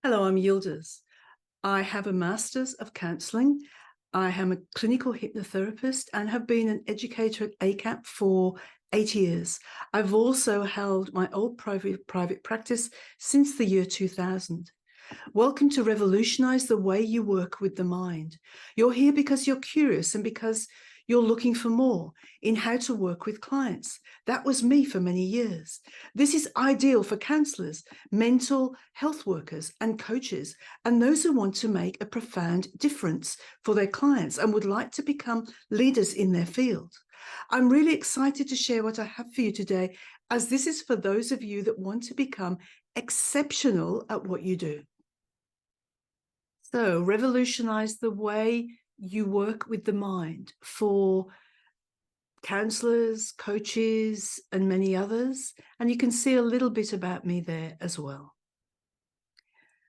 Hello, I'm Yildiz. I have a Master's of Counselling. I am a clinical hypnotherapist and have been an educator at ACAP for 8 years. I've also held my old private practice since the year 2000. Welcome to Revolutionize the way you work with the mind. You're here because you're curious and because you're looking for more in how to work with clients. That was me for many years. This is ideal for counselors, mental health workers, and coaches, and those who want to make a profound difference for their clients and would like to become leaders in their field. I'm really excited to share what I have for you today, as this is for those of you that want to become exceptional at what you do. So, revolutionize the way you work with the mind for counselors, coaches, and many others. And you can see a little bit about me there as well.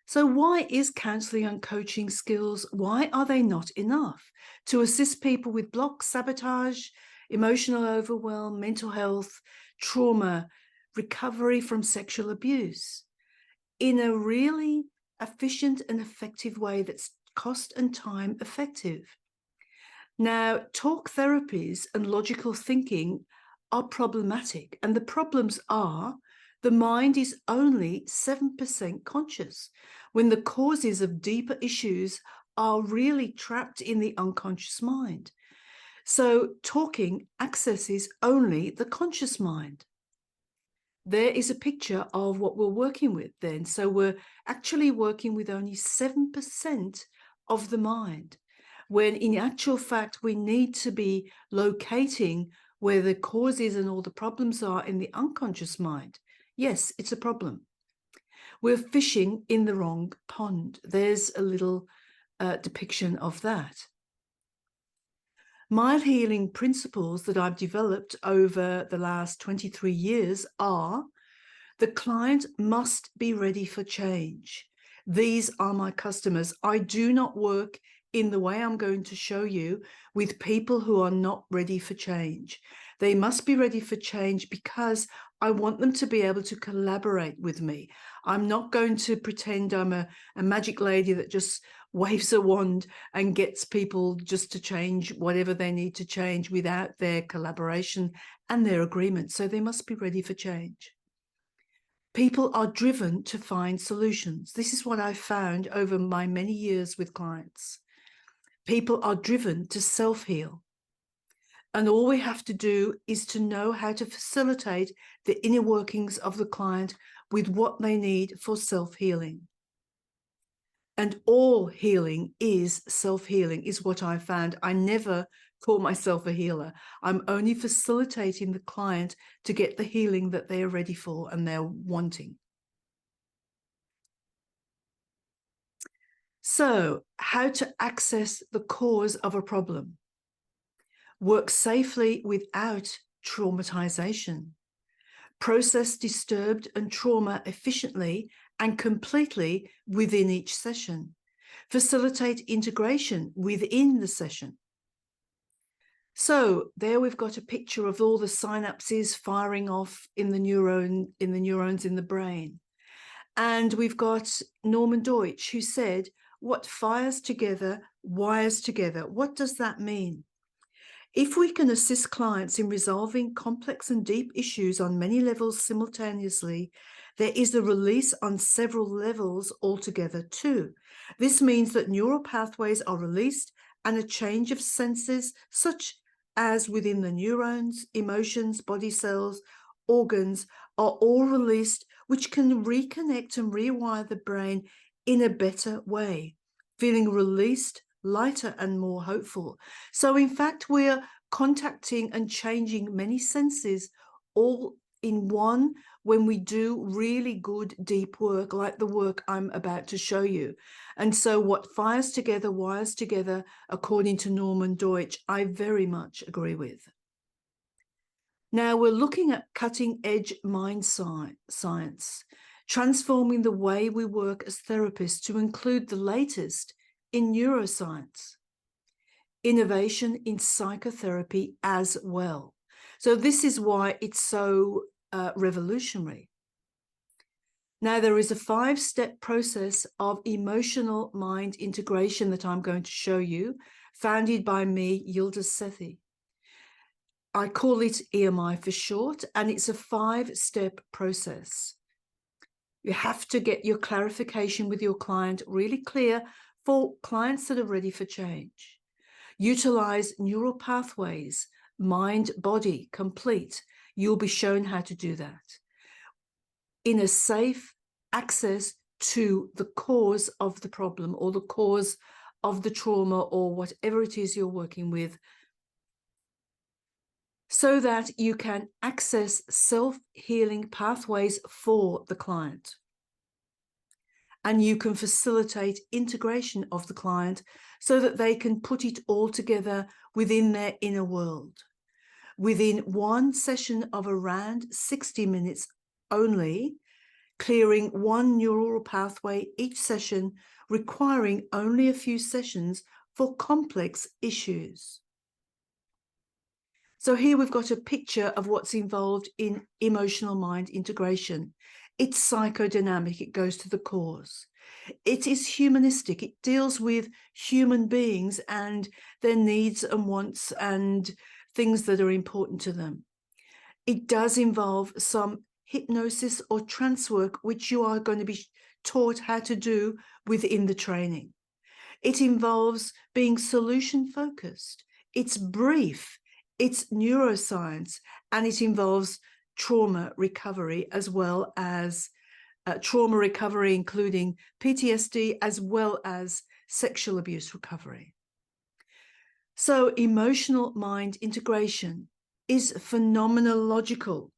So why is counselling and coaching skills, why are they not enough to assist people with blocks, sabotage, emotional overwhelm, mental health, trauma, recovery from sexual abuse in a really efficient and effective way that's cost and time effective? Now, talk therapies and logical thinking are problematic, and the problems are the mind is only 7% conscious when the causes of deeper issues are really trapped in the unconscious mind. So talking accesses only the conscious mind. There is a picture of what we're working with then. So we're actually working with only 7% of the mind, when in actual fact, we need to be locating where the causes and all the problems are in the unconscious mind. Yes, it's a problem. We're fishing in the wrong pond. There's a little depiction of that. My healing principles that I've developed over the last 23 years are: the client must be ready for change. These are my customers. I do not work in the way I'm going to show you with people who are not ready for change. They must be ready for change because I want them to be able to collaborate with me. I'm not going to pretend I'm a magic lady that just waves a wand and gets people just to change whatever they need to change without their collaboration and their agreement. So they must be ready for change. People are driven to find solutions. This is what I've found over my many years with clients. People are driven to self-heal. And all we have to do is to know how to facilitate the inner workings of the client with what they need for self-healing. And all healing is self-healing, is what I found. I never call myself a healer. I'm only facilitating the client to get the healing that they are ready for and they're wanting. So, how to access the cause of a problem? Work safely without traumatization. Process disturbed and trauma efficiently and completely within each session. Facilitate integration within the session. So there we've got a picture of all the synapses firing off in the neurons in the brain. And we've got Norman Deutsch, who said, "What fires together, wires together." What does that mean? If we can assist clients in resolving complex and deep issues on many levels simultaneously, there is a release on several levels altogether too. This means that neural pathways are released and a change of senses, such as within the neurons, emotions, body cells, organs, are all released, which can reconnect and rewire the brain in a better way, feeling released, lighter and more hopeful. So in fact, we're contacting and changing many senses all in one when we do really good deep work like the work I'm about to show you. And so what fires together, wires together, according to Norman Deutsch, I very much agree with. Now we're looking at cutting edge mind science, transforming the way we work as therapists to include the latest in neuroscience, innovation in psychotherapy as well. So this is why it's so revolutionary. Now, there is a 5-step process of emotional mind integration that I'm going to show you, founded by me, Yildiz Sethi. I call it EMI for short, and it's a 5-step process. You have to get your clarification with your client really clear for clients that are ready for change. Utilize neural pathways, mind, body, complete. You'll be shown how to do that in a safe access to the cause of the problem or the cause of the trauma or whatever it is you're working with, so that you can access self-healing pathways for the client. And you can facilitate integration of the client so that they can put it all together within their inner world. Within one session of around 60 minutes only, clearing one neural pathway each session, requiring only a few sessions for complex issues. So here we've got a picture of what's involved in emotional mind integration. It's psychodynamic, it goes to the cause. It is humanistic, it deals with human beings and their needs and wants and things that are important to them. It does involve some hypnosis or trance work, which you are going to be taught how to do within the training. It involves being solution focused. It's brief, it's neuroscience, and it involves trauma recovery as well as trauma recovery, including PTSD, as well as sexual abuse recovery. So emotional mind integration is phenomenological,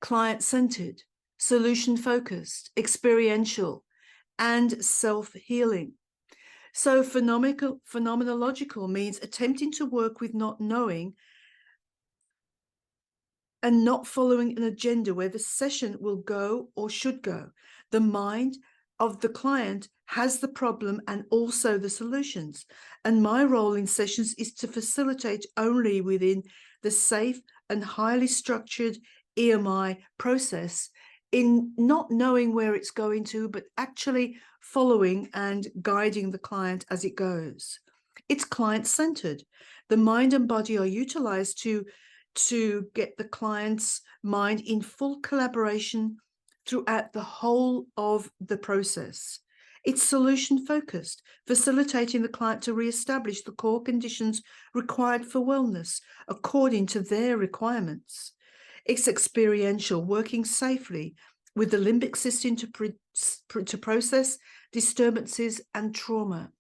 client-centered, solution-focused, experiential, and self-healing. So phenomenological means attempting to work with not knowing and not following an agenda where the session will go or should go. The mind of the client has the problem and also the solutions. And my role in sessions is to facilitate only within the safe and highly structured EMI process, in not knowing where it's going to, but actually following and guiding the client as it goes. It's client-centered. The mind and body are utilized to get the client's mind in full collaboration throughout the whole of the process. It's solution-focused, facilitating the client to re-establish the core conditions required for wellness according to their requirements. It's experiential, working safely with the limbic system to process disturbances and trauma.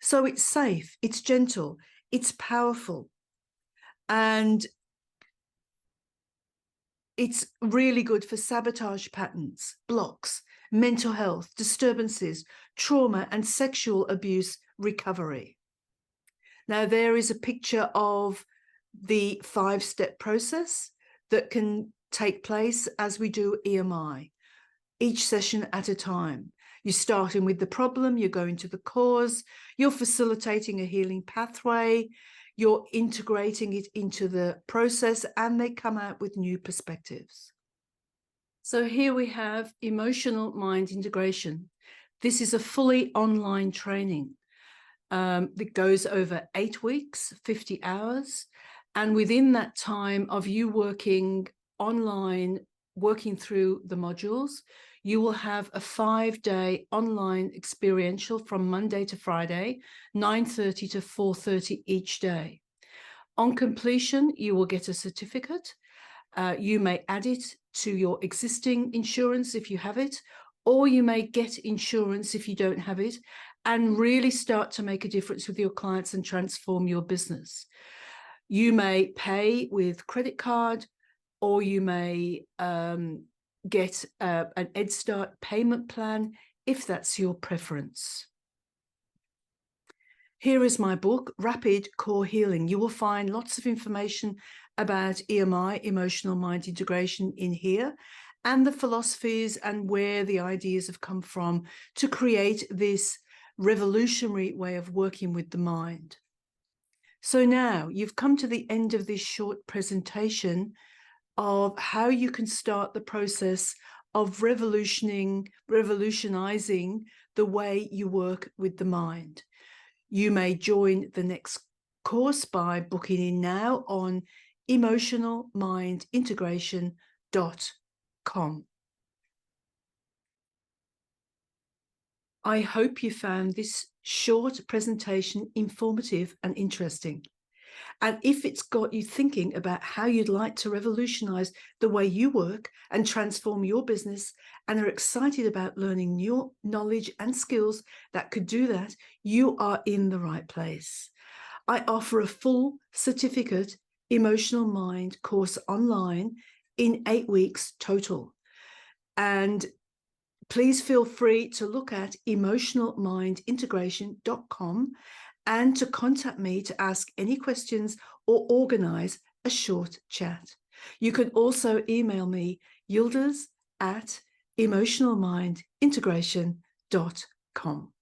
So it's safe, it's gentle, it's powerful, and it's really good for sabotage patterns, blocks, mental health, disturbances, trauma, and sexual abuse recovery. Now, there is a picture of the 5-step process that can take place as we do EMI, each session at a time. You're starting with the problem, you're going to the cause, you're facilitating a healing pathway, you're integrating it into the process, and they come out with new perspectives. So here we have emotional mind integration. This is a fully online training that goes over 8 weeks, 50 hours. And within that time of you working online, working through the modules, you will have a 5-day online experiential from Monday to Friday, 9:30 to 4:30 each day. On completion, you will get a certificate. You may add it to your existing insurance if you have it, or you may get insurance if you don't have it, and really start to make a difference with your clients and transform your business. You may pay with credit card, or you may get an Head Start payment plan if that's your preference. Here is my book, Rapid Core Healing. You will find lots of information about EMI, emotional mind integration, in here, and the philosophies and where the ideas have come from to create this revolutionary way of working with the mind. So now you've come to the end of this short presentation of how you can start the process of revolutionizing the way you work with the mind. You may join the next course by booking in now on emotionalmindintegration.com. I hope you found this short presentation informative and interesting. And if it's got you thinking about how you'd like to revolutionize the way you work and transform your business, and are excited about learning new knowledge and skills that could do that, you are in the right place. I offer a full certificate Emotional Mind course online in 8 weeks total. And please feel free to look at emotionalmindintegration.com and to contact me to ask any questions or organize a short chat. You can also email me, Yildiz at emotionalmindintegration.com.